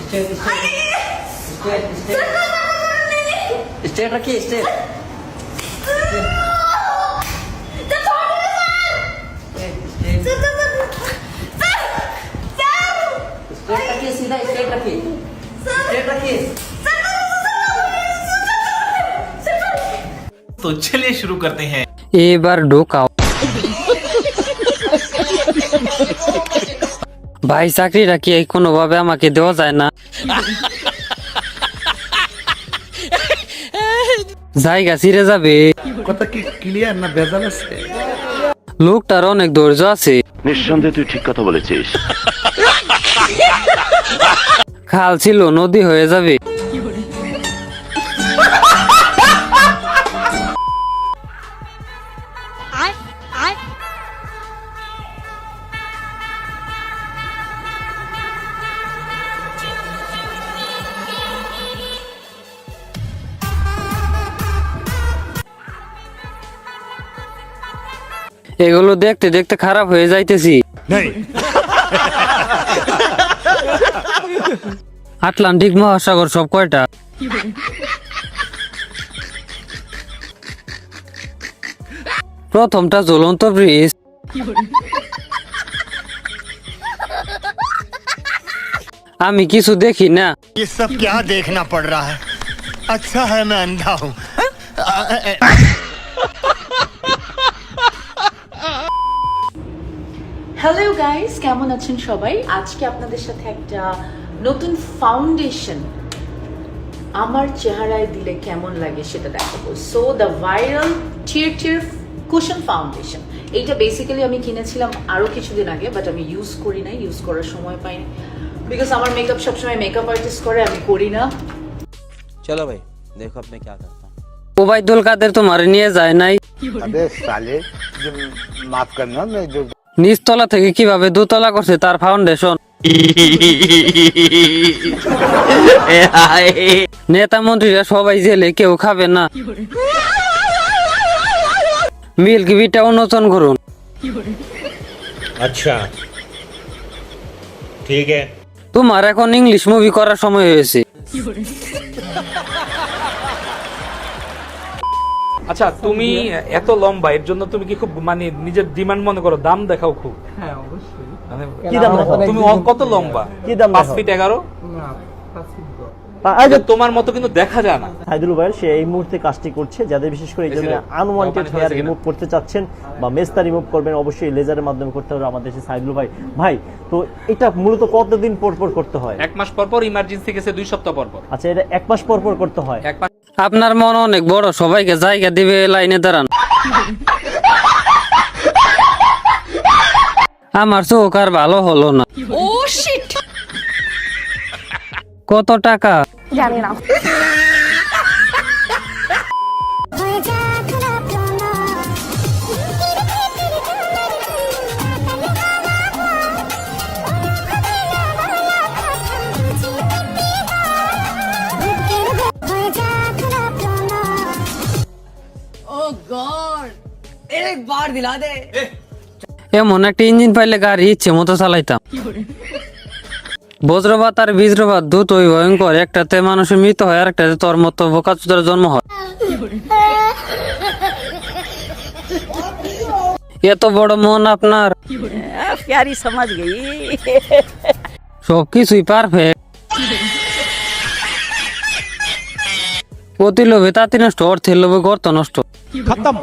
Straight रखिए, straight रखिए, सीधा स्ट्रेट रखिए, स्ट्रेट रखिए। तो चलिए शुरू करते हैं। এবার ঢোকাও। ভাই চাকরিটা কি কোনোভাবে আমাকে দেওয়া যায় না? জায়গা ছিঁড়ে যাবে। কথা কি ক্লিয়ার না ভেজাল আছে? লোকটার অনেক ধৈর্য আছে। নিঃসন্দেহে তুই ঠিক কথা বলেছিস। খাল ছিল নদী হয়ে যাবে। এগুলো দেখতে দেখতে খারাপ হয়ে যাইতেছি। আটলান্টিক মহাসাগর সব কয়টা? প্রথমটা ঝুলন্ত ব্রিজ। আমি কিছু দেখি না। ये सब क्या देखना पड़ रहा है? अच्छा है मैं अंधा हूँ। হ্যালো গাইস, কেমন আছেন সবাই? আজকে আপনাদের সাথে একটা নতুন ফাউন্ডেশন আমার চেহারায় দিলে কেমন লাগে সেটা দেখাবো। So the viral cheer cushion foundation, এইটা বেসিক্যালি আমি কিনেছিলাম আরো কিছুদিন আগে, বাট আমি ইউজ করি না, ইউজ করার সময় পাইনি, বিকজ আমার মেকআপ সবসময় মেকআপ আর্টিস্ট করে, আমি করি না। चलो भाई देखो अब मैं क्या करता हूँ। ওবায়দুল কাদের তোমার নিয়ে যায় নাই? अबे साले, जो माफ करना मैं जो নিচতলা থেকে কিভাবে দোতলা করছে তার ফাউন্ডেশন। নেতা মন্ত্রীরা সবাই জেলে, কেউ খাবে না। মিল্ক বিটা উন্মোচন করুন। अच्छा ठीक है। তোমার এখন ইংলিশ মুভি করার সময় হয়েছে। আচ্ছা, তুমি এত লম্বা, এর জন্য তুমি কি খুব মানে নিজের ডিমান্ড মনে করো, দাম দেখাও খুব? হ্যাঁ অবশ্যই। কি দাম দেখাও? তুমি কত লম্বা? কি দাম? 5 ফিট 11? না 5 ফিট 10। তোমার মতো কিন্তু দেখা যায় না। সাইদুল ভাই সে এই মুহূর্তে কাজটি করছে, যাদের বিশেষ করে এই জন্য আনওয়ান্টেড হেয়ার রিমুভ করতে চাচ্ছেন বা মেস্তা রিমুভ করবেন, অবশ্যই লেজারের মাধ্যমে করতে হবে আমাদের দেশে সাইদুল ভাই। ভাই, তো এটা মূলত কতদিন পর পর করতে হয়? 1 মাস পর পর, ইমার্জেন্সি কেসে 2 সপ্তাহ পর পর। আচ্ছা, এটা 1 মাস পর পর করতে হয়? 1 মাস। আপনার মন অনেক বড়, সবাইকে জায়গা দিবে, লাইনে দাঁড়ান। আমার চোখ আর ভালো হলো না। ও শিট, কত টাকা? জানি না। এমন একটা ইঞ্জিন পাইলে গাড়ি ইচ্ছে মতো চালাইতাম। বজ্রপাত আর বীজ্রপাত দুটোই ভয়ঙ্কর, একটাতে মানুষের মৃত্যু হয় আর একটাতে তোর মতো বোকাচোদার জন্ম হয়। এত বড় মন আপনার, প্যারি সমাজ গই। সবকিছুই পারফেক্ট। প্রতি লোভে তাঁতি নষ্ট, অর্থের লোভে গর্ত নষ্ট। খতম।